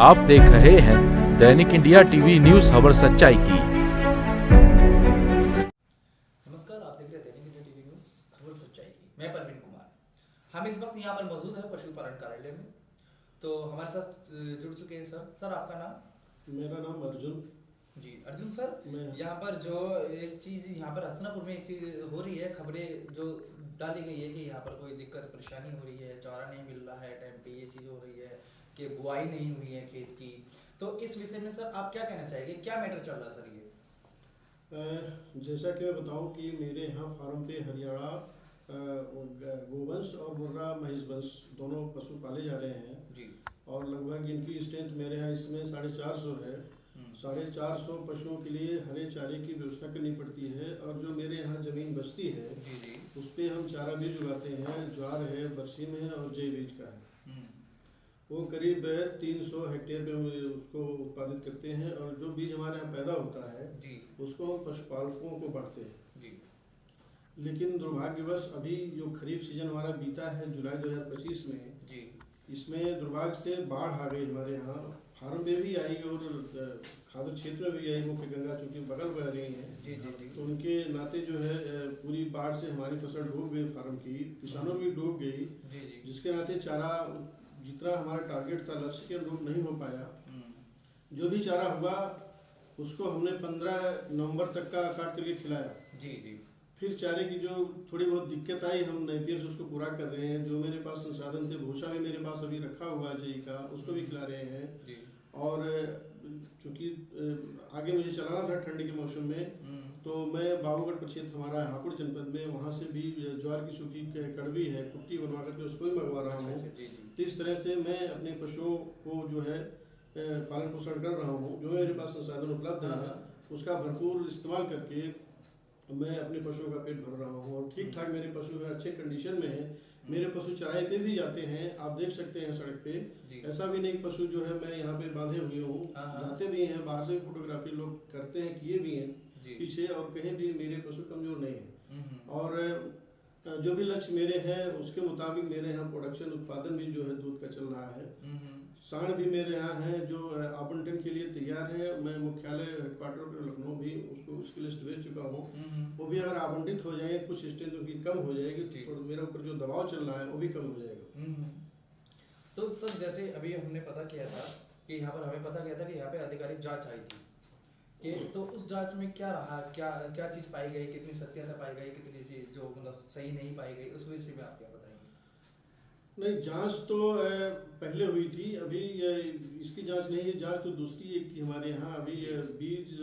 आप देख रहे हैं दैनिक इंडिया टीवी न्यूज खबर सच्चाई की। नमस्कार, आप देख रहे हैं दैनिक इंडिया टीवी न्यूज खबर सच्चाई की। मैं परवीन कुमार। हम इस वक्त यहाँ पर मौजूद है पशुपालन कार्यालय में। तो हमारे साथ जुड़ चुके हैं सर आपका नाम? मेरा नाम अर्जुन जी अर्जुन सर, यहाँ पर जो एक चीज़ यहाँ पर हस्तिनापुर में एक चीज़ हो रही है, खबरें जो डाली गई है कि यहाँ पर कोई दिक्कत परेशानी हो रही है, चारा नहीं मिल रहा है टाइम पे, ये चीज़ हो रही है कि बुआई नहीं हुई है खेत की। तो इस विषय में सर आप क्या कहना चाहेंगे, क्या मैटर चल रहा है सर ये? जैसा कि मैं बताऊं कि मेरे यहाँ फार्म पे हरियाणा गोवंश और मुर्रा महिष वंश दोनों पशु पाले जा रहे हैं जी। और लगभग इनकी स्ट्रेंथ मेरे यहाँ इसमें 450 है। 450 पशुओं के लिए हरे चारे की व्यवस्था करनी पड़ती है और जो मेरे यहाँ ज़मीन बचती है जी उस पर हम चारा बीज उगाते हैं। ज्वार है, बरसीम है और जय बीज का है। वो करीब 300 हेक्टेयर पे हम उसको उत्पादित करते हैं और जो बीज हमारे यहाँ पैदा होता है जी उसको हम पशुपालकों को बांटते हैं जी। लेकिन दुर्भाग्यवश अभी जो खरीफ सीजन हमारा बीता है जुलाई 2025 में जी। इसमें दुर्भाग्य से बाढ़ आ गई हमारे यहाँ। फार्म पे भी आई और खादर क्षेत्र में भी आई, मुख्य गंगा चूँकि बगल बह रही हैं जी जी जी। तो उनके नाते जो है पूरी बाढ़ से हमारी फसल डूब गई, फार्म की किसानों भी डूब गई जी जी। जिसके नाते चारा जितना हमारा टारगेट था लक्ष्य के अनुरूप नहीं हो पाया। जो भी चारा हुआ उसको हमने 15 नवंबर तक का काट करके खिलाया। जी जी। फिर चारे की जो थोड़ी बहुत दिक्कत आई हम नेपियर से उसको पूरा कर रहे हैं। जो मेरे पास संसाधन थे, भूसा भी मेरे पास अभी रखा हुआ है जई का, उसको भी खिला रहे हैं जी। और चूँकि आगे मुझे चलाना था ठंड के मौसम में तो मैं बाबूगढ़ प्रक्षेत्र हमारा हापुड़ जनपद में वहाँ से भी ज्वार की चूँकि कड़वी है कुट्टी बनवा करके उसको भी मंगवा रहा हूँ। इस तरह से मैं अपने पशुओं को जो है पालन पोषण कर रहा हूँ। जो मेरे पास संसाधन उपलब्ध है उसका भरपूर इस्तेमाल करके मैं अपने पशुओं का पेट भर रहा हूँ और ठीक ठाक मेरे पशु हैं, अच्छे कंडीशन में हैं। मेरे पशु चराई पे भी जाते हैं, आप देख सकते हैं सड़क पे। ऐसा भी नहीं पशु जो है मैं यहाँ पे बांधे हुए हूँ, जाते भी हैं, बाहर से फोटोग्राफी लोग करते हैं, किए भी हैं पीछे, और कहीं भी मेरे पशु कमजोर नहीं है। और जो भी लक्ष्य मेरे हैं उसके मुताबिक मेरे यहाँ प्रोडक्शन उत्पादन भी जो है दूध का चल रहा है। सांड भी मेरे यहाँ हैं जो आवंटन के लिए तैयार है। मैं मुख्यालय हेडक्वार्टर पर लखनऊ भी उसकी लिस्ट भेज चुका हूँ। वो भी अगर आवंटित हो जाए, कुछ स्ट्रेंथ उनकी कम हो जाएगी और मेरे ऊपर जो दबाव चल रहा है वो भी कम हो जाएगा। तो सर जैसे अभी हमने पता किया था कि यहाँ पर हमें पता गया था कि यहाँ पे आधिकारिक जांच आई थी कि तो उस जांच में क्या रहा, क्या क्या चीज़ पाई गई, कितनी सत्यता पाई गई, कितनी सी जो मतलब सही नहीं पाई गई, उस विषय में आप क्या बताएंगे? नहीं, जांच तो पहले हुई थी, अभी इसकी जांच नहीं है। जांच तो दूसरी एक थी हमारे यहाँ। अभी बीज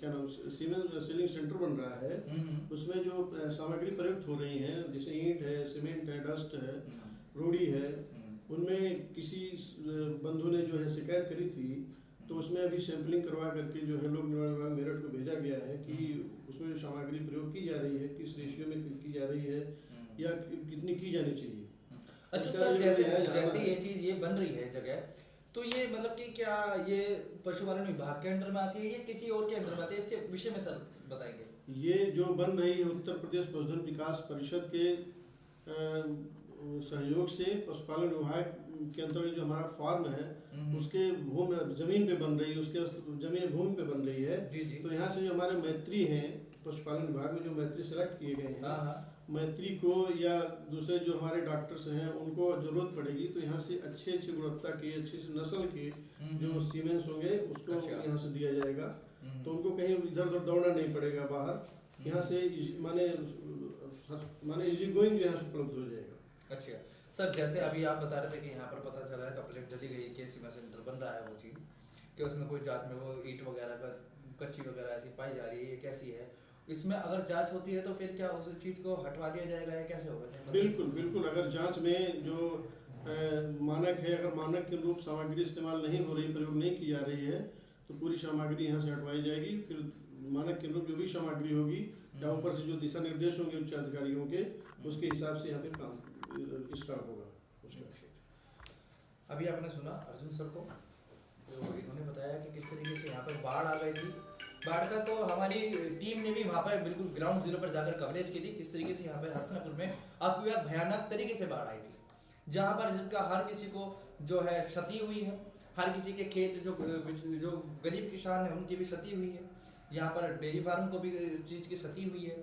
क्या नाम सीमेंट सेलिंग सेंटर बन रहा है, उसमें जो सामग्री प्रयुक्त हो रही हैं जैसे ईंट है, सीमेंट है, डस्ट है, रोड़ी है, उनमें किसी बंधु ने जो है शिकायत करी थी तो उसमें अभी सैंपलिंग करवा करके जो है लोक निर्माण विभाग मेरठ को भेजा गया है कि उसमें जो सामग्री प्रयोग की जा रही है किस रेशियो में की जा रही है या कितनी की जानी चाहिए। अच्छा सर, जैसे ये चीज़ ये बन रही है जगह, तो ये मतलब कि क्या ये पशुपालन विभाग के अंडर में आती है या किसी और के अंडर में आती है, इसके विषय में सर बताएंगे? ये जो बन रही है उत्तर प्रदेश पशुधन विकास परिषद के सहयोग से पशुपालन विभाग के अंतर्गत जो हमारा फार्म है उसके जमीन पे बन रही है, उसके जमीन भूमि पे बन रही है। तो यहाँ से जो हमारे मैत्री हैं पशुपालन विभाग में, जो मैत्री सेलेक्ट किए गए हैं, मैत्री को या दूसरे जो हमारे डॉक्टर्स हैं उनको जरूरत पड़ेगी तो यहाँ से अच्छे गुणवत्ता के, अच्छी सी नस्ल के जो सीमेंस होंगे उसको यहाँ से दिया जाएगा। तो उनको कहीं इधर उधर दौड़ना नहीं पड़ेगा बाहर। यहाँ से माने इजी गोइंग जो यहाँ से उपलब्ध हो जाएगा। अच्छा सर, जैसे अभी आप बता रहे थे कि यहाँ पर पता चला है कंप्लेंट डली गई कि सीमा सेंटर बन रहा है वो चीज़ कि उसमें कोई जांच में वो ईंट वगैरह का कच्ची वगैरह ऐसी पाई जा रही है, ये कैसी है? इसमें अगर जांच होती है तो फिर क्या उस चीज़ को हटवा दिया जाएगा या कैसे होगा? बिल्कुल बिल्कुल, अगर जांच में जो मानक है, अगर मानक के अनुरूप सामग्री इस्तेमाल नहीं हो रही, प्रयोग नहीं की जा रही है तो पूरी सामग्री यहाँ से हटवाई जाएगी। फिर मानक के अनुरूप जो भी सामग्री होगी या ऊपर से जो दिशा निर्देश होंगे उच्च अधिकारियों के, उसके हिसाब से यहाँ पे काम स्टार्ट होगा। अभी आपने सुना अर्जुन सर को, तो इन्होंने बताया कि किस तरीके से यहाँ पर बाढ़ आ गई थी। बाढ़ का तो हमारी टीम ने भी वहाँ पर बिल्कुल ग्राउंड जीरो पर जाकर कवरेज की थी, किस तरीके से यहाँ पर हस्तिनापुर में आपकी बार भयानक तरीके से बाढ़ आई थी। जहाँ पर जिसका हर किसी को जो है क्षति हुई है, हर किसी के खेत जो गरीब किसान है उनकी भी क्षति हुई है, यहाँ पर डेयरी फार्म को भी इस चीज़ की क्षति हुई है।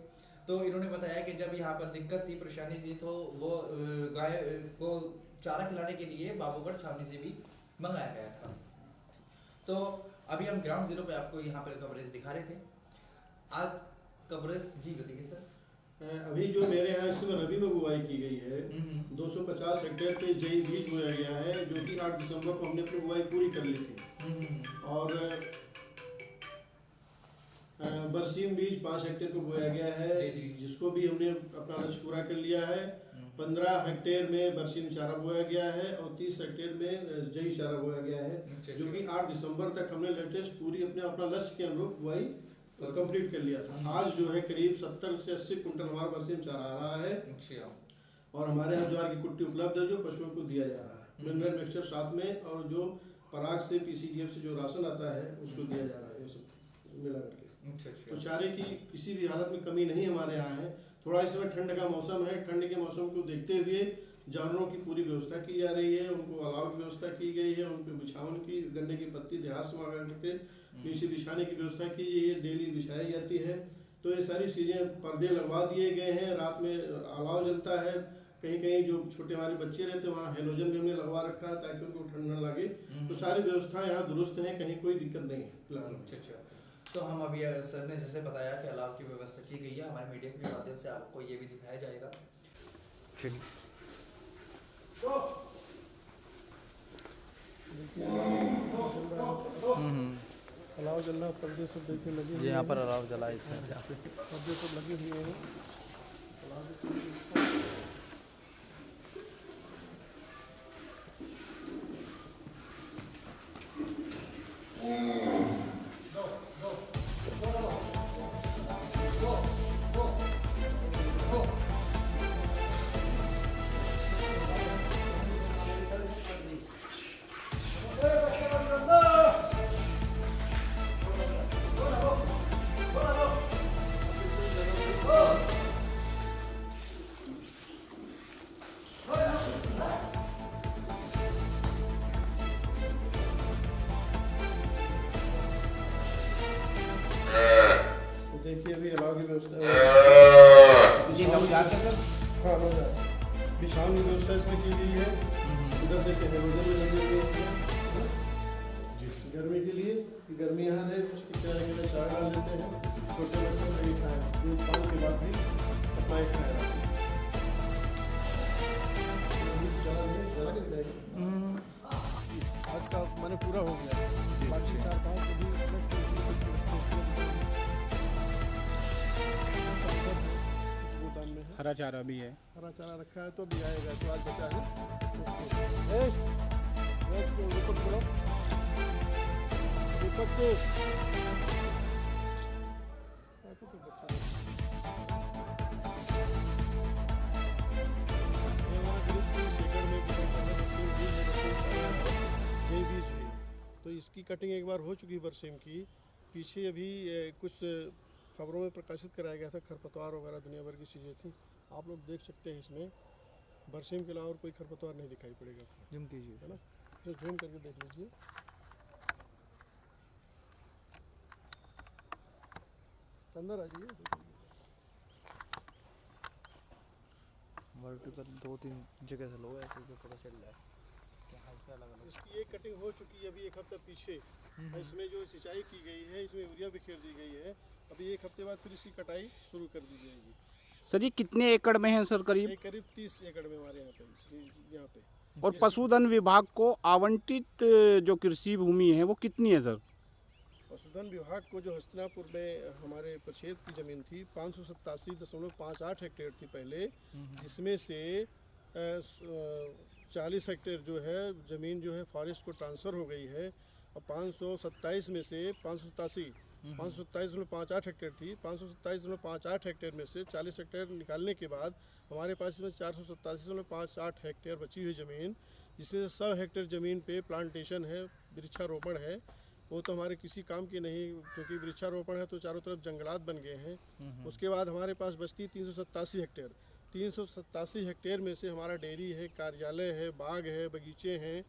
तो इन्होंने बताया कि जब यहाँ पर दिक्कत थी, परेशानी थी, तो वो गाय को चारा खिलाने के लिए बाबूगढ़ छावनी से भी मंगाया गया था। तो अभी हम ग्राउंड जीरो पे आपको यहाँ पर कवरेज दिखा रहे थे। आज कवरेज जी बताइए सर। अभी जो मेरे यहाँ इस समय रबी में बुआई की गई है, 250 हेक्टेयर पे जई बीज बोया गया है, जो कि 8 दिसंबर को हमने अपनी बुआई पूरी कर ली थी। और बरसीम बीज 5 हेक्टेयर पे बोया गया है, जिसको भी हमने अपना लक्ष्य पूरा कर लिया है। 15 हेक्टेयर में बरसीम चारा बोया गया है और 30 हेक्टेयर में जई चारा बोया गया है, जो कि 8 दिसंबर तक हमने लेटेस्ट पूरी अपना लक्ष्य के अनुरूप बुआई कंप्लीट कर लिया था। आज जो है करीब 70 से 80 कुंटल हमारा बरसीम चारा आ रहा है और हमारे यहाँ ज्वार की कुट्टी उपलब्ध है जो पशुओं को दिया जा रहा है। मिनरल मिक्सचर साथ में और जो पराग से PCDF से जो राशन आता है उसको दिया जा रहा है, ये सब मिला करके। तो चारे की किसी भी हालत में कमी नहीं हमारे यहाँ है। थोड़ा इस समय ठंड का मौसम है, ठंड के मौसम को देखते हुए जानवरों की पूरी व्यवस्था की जा रही है, उनको अलाव की व्यवस्था की गई है, उन पर बिछावन की, गन्ने की पत्ती देहात से मंगा करके नीचे बिछाने की व्यवस्था की गई है, डेली बिछाई जाती है। तो ये सारी चीज़ें, पर्दे लगवा दिए गए हैं, रात में अलाव जलता है, कहीं कहीं जो छोटे हमारे बच्चे रहते हैं वहाँ हेलोजन भी हमने लगवा रखा है ताकि उनको ठंड न लगे। तो सारी व्यवस्था यहाँ दुरुस्त है, कहीं कोई दिक्कत नहीं है फिलहाल। अच्छा। तो हम अभी सर ने जैसे बताया कि अलाव की व्यवस्था की गई है, हमारे मीडिया के माध्यम से आपको ये भी दिखाया जाएगा। अलाव जलना, पर्दे सब देखने लगे, यहाँ पर अलाव जलाए पर्दे सब लगे हुए हैं। देखिए अभी अलाव की व्यवस्था हाँ बिछावन की व्यवस्था इसमें की गई है। इधर देखिए हेलोजन भी लगी हुई है गर्मी के लिए, गर्मी यहाँ रहे उसकी तैयारी के लिए चाय डाल देते हैं। छोटे बच्चों को ये खाएँ, दूध पान के बाद भी अपना एक खाएगा। आज का मैंने पूरा हो गया, बाकी 4-5 हरा चारा भी है, हरा चारा रखा है तो भी आएगा। तो आज बचा है तो इसकी कटिंग एक बार हो चुकी बरसीम की। पीछे अभी कुछ खबरों में प्रकाशित कराया गया था, खरपतवार वगैरह दुनिया भर की चीज़ें थी। आप लोग देख सकते हैं इसमें बरसीम के अलावा और कोई खरपतवार नहीं दिखाई पड़ेगा। जूम कीजिए, है ना, तो जूम करके देख लीजिए। अंदर आ जाइए। वर्टिकल 2-3 जगह से लो, ऐसे जो पता चल रहा है क्या लगा। इसकी एक कटिंग हो चुकी है अभी 1 हफ्ता पीछे। इसमें जो सिंचाई की गई है, इसमें यूरिया बिखेर दी गई है। अभी 1 हफ्ते बाद फिर इसकी कटाई शुरू कर दी जाएगी। सर ये कितने एकड़ में है सर? करीब करीब 30 एकड़ में हमारे यहाँ पे। और पशुधन विभाग को आवंटित जो कृषि भूमि है वो कितनी है सर? पशुधन विभाग को जो हस्तिनापुर में हमारे परिषद की ज़मीन थी 587.58 हेक्टेयर थी पहले, जिसमें से 40 हेक्टेयर जो है ज़मीन जो है फॉरेस्ट को ट्रांसफ़र हो गई है। और 527 में से 527.58 हेक्टेयर थी। 527.58 हेक्टेयर में से 40 हेक्टेयर निकालने के बाद हमारे पास इसमें 487.58 हेक्टेयर बची हुई ज़मीन, जिसमें 100 हेक्टेयर ज़मीन पे प्लांटेशन है, वृक्षारोपण है। वो तो हमारे किसी काम की नहीं, क्योंकि वृक्षारोपण है तो चारों तरफ जंगलात बन गए हैं। उसके बाद हमारे पास बचती 387 हेक्टेयर। 387 हेक्टेयर में से हमारा डेयरी है, कार्यालय है, बाग है, बगीचे हैं,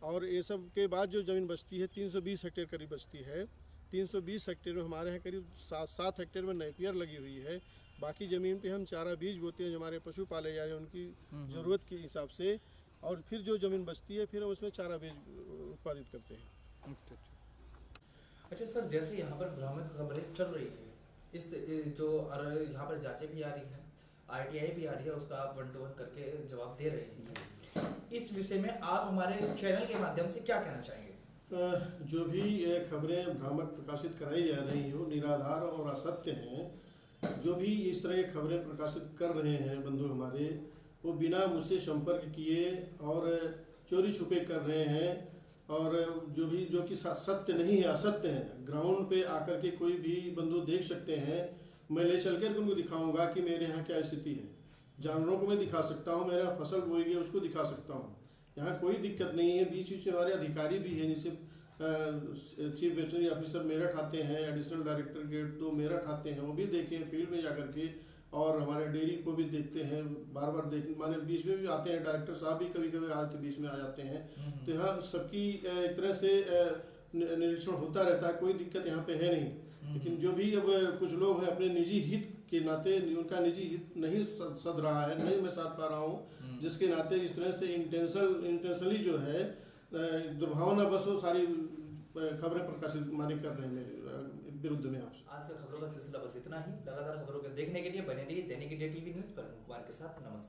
और ये सब के बाद जो ज़मीन बचती है 320 हेक्टेयर करीब बचती है। 320 हेक्टेयर में हमारे यहाँ करीब 7 हेक्टेयर में नेपियर लगी हुई है। बाकी ज़मीन पे हम चारा बीज बोते हैं, जो हमारे पशु पाले जा रहे हैं उनकी ज़रूरत के हिसाब से, और फिर जो ज़मीन बचती है फिर हम उसमें चारा बीज उत्पादित करते हैं। अच्छा सर, जैसे यहाँ पर भ्रामक खबरें चल रही है, इस जो यहाँ पर जांचें भी आ रही है, RTI भी आ रही है, उसका आप 1 to 1 करके जवाब दे रहे हैं, इस विषय में आप हमारे चैनल के माध्यम से क्या कहना चाहेंगे? जो भी खबरें भ्रामक प्रकाशित कराई जा रही हो, निराधार और असत्य हैं। जो भी इस तरह की खबरें प्रकाशित कर रहे हैं बंधु हमारे, वो बिना मुझसे संपर्क किए और चोरी छुपे कर रहे हैं, और जो कि सत्य नहीं है, असत्य है। ग्राउंड पे आकर के कोई भी बंधु देख सकते हैं, मैं ले चल कर उनको दिखाऊंगा कि मेरे यहाँ क्या स्थिति है। जानवरों को मैं दिखा सकता हूँ, मेरा फसल बोई गई उसको दिखा सकता हूँ, यहाँ कोई दिक्कत नहीं है। बीच बीच में हमारे अधिकारी भी हैं, जैसे चीफ वेटरनरी ऑफिसर मेरठ आते हैं, एडिशनल डायरेक्टर ग्रेड 2 मेरठ आते हैं, वो भी देखें फील्ड में जाकर के, और हमारे डेयरी को भी देखते हैं, बार बार देख माने बीच में भी आते हैं, डायरेक्टर साहब भी कभी कभी आते बीच में आ जाते हैं। तो यहाँ सबकी एक तरह से निरीक्षण होता रहता है, कोई दिक्कत यहाँ पे है नहीं। लेकिन जो भी अब कुछ लोग हैं अपने निजी हित के नाते, उनका निजी हित नहीं सध रहा है, नहीं मैं साध पा रहा हूँ, जिसके नाते इस तरह से इंटेंशनली जो है दुर्भावना बस वो सारी खबरें प्रकाशित माने कर रहे हैं मेरे विरुद्ध में आपसे। आज का खबरों का सिलसिला बस इतना ही। लगातार खबरों को देखने के लिए बने रहिए दैनिक इंडिया टीवी न्यूज़ पर। कुमार के साथ नमस्कार।